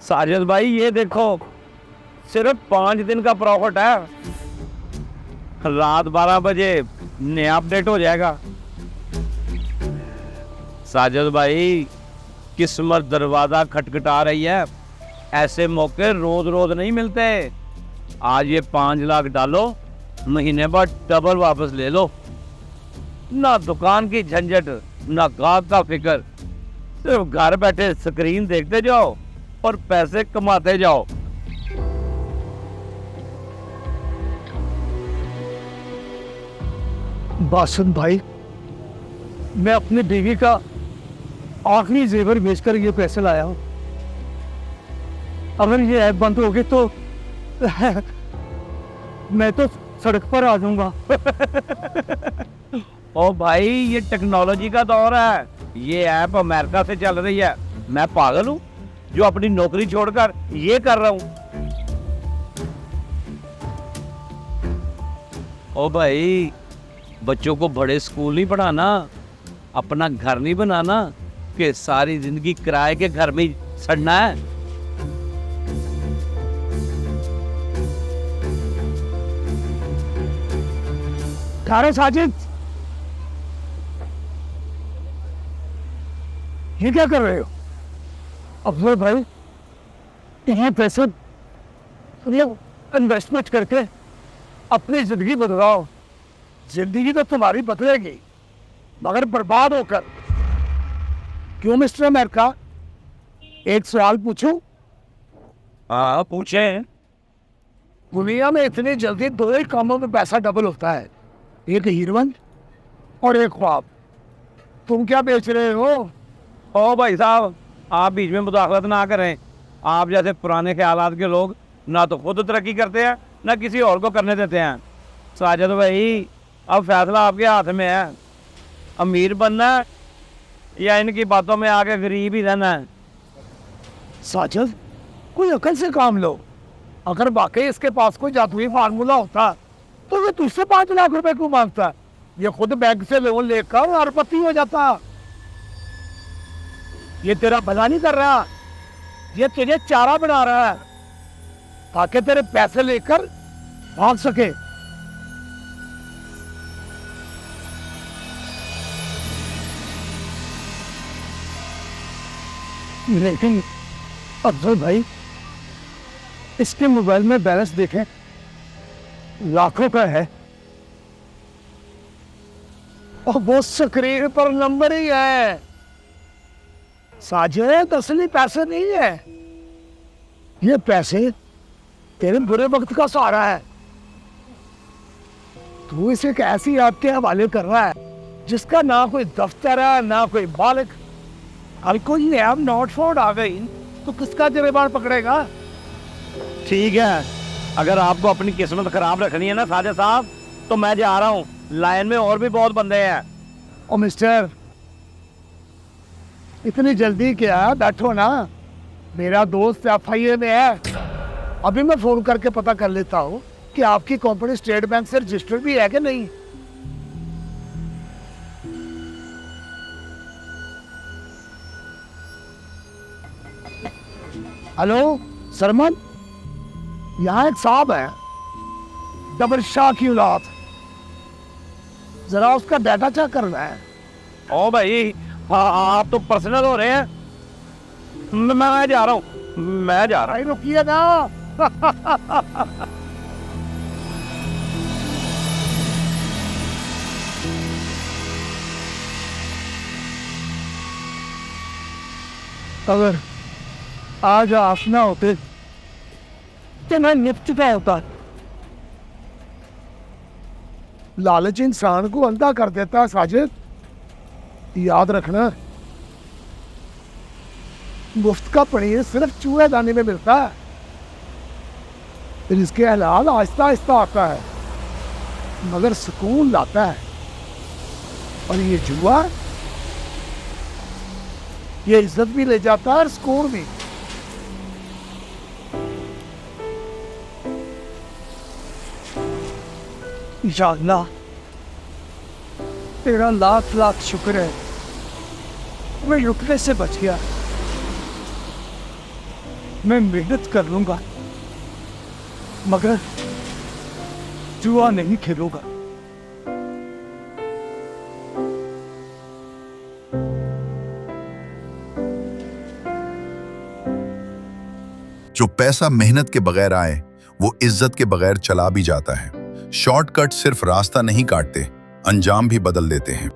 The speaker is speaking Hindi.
साजिद भाई ये देखो, सिर्फ 5 दिन का प्रॉफिट है। रात 12 बजे नया अपडेट हो जाएगा। साजिद भाई, किस्मत दरवाजा खटखटा रही है। ऐसे मौके रोज रोज नहीं मिलते। आज ये 5 लाख डालो, महीने बाद डबल वापस ले लो। ना दुकान की झंझट, ना गाहक का फिक्र, सिर्फ घर बैठे स्क्रीन देखते जाओ और पैसे कमाते जाओ। बासुन भाई, मैं अपनी बीवी का आखिरी जेवर बेचकर ये पैसे लाया हूं। अगर ये ऐप बंद होगी तो मैं तो सड़क पर आ जाऊंगा। ओ भाई, ये टेक्नोलॉजी का दौर है। ये ऐप अमेरिका से चल रही है। मैं पागल हूँ जो अपनी नौकरी छोड़कर ये कर रहा हूँ? ओ भाई, बच्चों को बड़े स्कूल नहीं पढ़ाना, अपना घर नहीं बनाना कि सारी जिंदगी किराए के घर में ही सड़ना है। अरे साजिद, ये क्या कर रहे हो? अफजल भाई, ये पैसे इन्वेस्टमेंट करके अपनी जिंदगी बदलाओ। जिंदगी तो तुम्हारी बदलेगी, मगर बर्बाद होकर। क्यों मिस्टर अमेरिका, एक सवाल पूछूं? हाँ, पूछे। दुनिया में इतनी जल्दी दो ही कामों में पैसा डबल होता है, एक हीरोइन और एक ख्वाब। तुम क्या बेच रहे हो? ओ भाई साहब, आप बीच में मुदाखलत ना करें। आप जैसे पुराने ख्यालात के लोग ना तो खुद तरक्की करते हैं, ना किसी और को करने देते हैं। साजिद भाई, अब फैसला आपके हाथ में है। अमीर बनना है या इनकी बातों में आके गरीब ही रहना है? साजिद, कोई अकल से काम लो। अगर वाकई इसके पास कोई जादुई फार्मूला होता तो वो तुझसे 5 लाख रुपए क्यों मांगता? ये खुद बैंक से लोन लेकर अरबपति हो जाता। ये तेरा भला नहीं कर रहा, ये तुझे चारा बना रहा है ताकि तेरे पैसे लेकर भाग सके। लेकिन अफजल भाई, इसके मोबाइल में बैलेंस देखें, लाखों का है और वो स्क्रीन पर नंबर ही है। साजिद, असली पैसे नहीं है, ये पैसे तेरे बुरे वक्त का सहारा है। तू इसे एक ऐसी ऐप के हवाले कर रहा है जिसका ना कोई दफ्तर है, ना कोई मालिक। अब कोई ऐप नॉट फाउंड आ गई तो किसका जिम्मेदार पकड़ेगा? ठीक है, अगर आपको अपनी किस्मत खराब रखनी है ना साजिद साहब, तो मैं जा रहा हूँ। लाइन में और भी बहुत बंदे हैं। ओ मिस्टर, इतनी जल्दी क्या? बैठो ना, मेरा दोस्त FIA में है। अभी मैं फोन करके पता कर लेता हूँ कि आपकी कंपनी स्टेट बैंक से रजिस्टर्ड भी है कि नहीं। हेलो सरमन, यहाँ एक साहब है, डबल शाह की औलाद, जरा उसका डाटा चेक करना है। ओ भाई, हाँ, आप तो पर्सनल हो रहे हैं। मैं जा रहा हूँ, मैं जा रहा हूँ। भाई रुकिए ना। अगर आज आप ना होते तो मैं निपट चुका होता। लालच इंसान को अंधा कर देता है साजिद, याद रखना। मुफ्त का पनीर सिर्फ चूहेदानी में मिलता है, फिर इसके हलाल आहिस्ता आहिस्ता आता है, मगर सुकून लाता है। और ये जुआ, ये इज्जत भी ले जाता है और सुकून भी। या अल्लाह, तेरा लाख लाख शुक्र है मैं रुकने से बच गया। मैं मेहनत कर लूंगा, मगर जुआ नहीं खेलूंगा। जो पैसा मेहनत के बगैर आए वो इज्जत के बगैर चला भी जाता है। शॉर्टकट सिर्फ रास्ता नहीं काटते, अंजाम भी बदल देते हैं।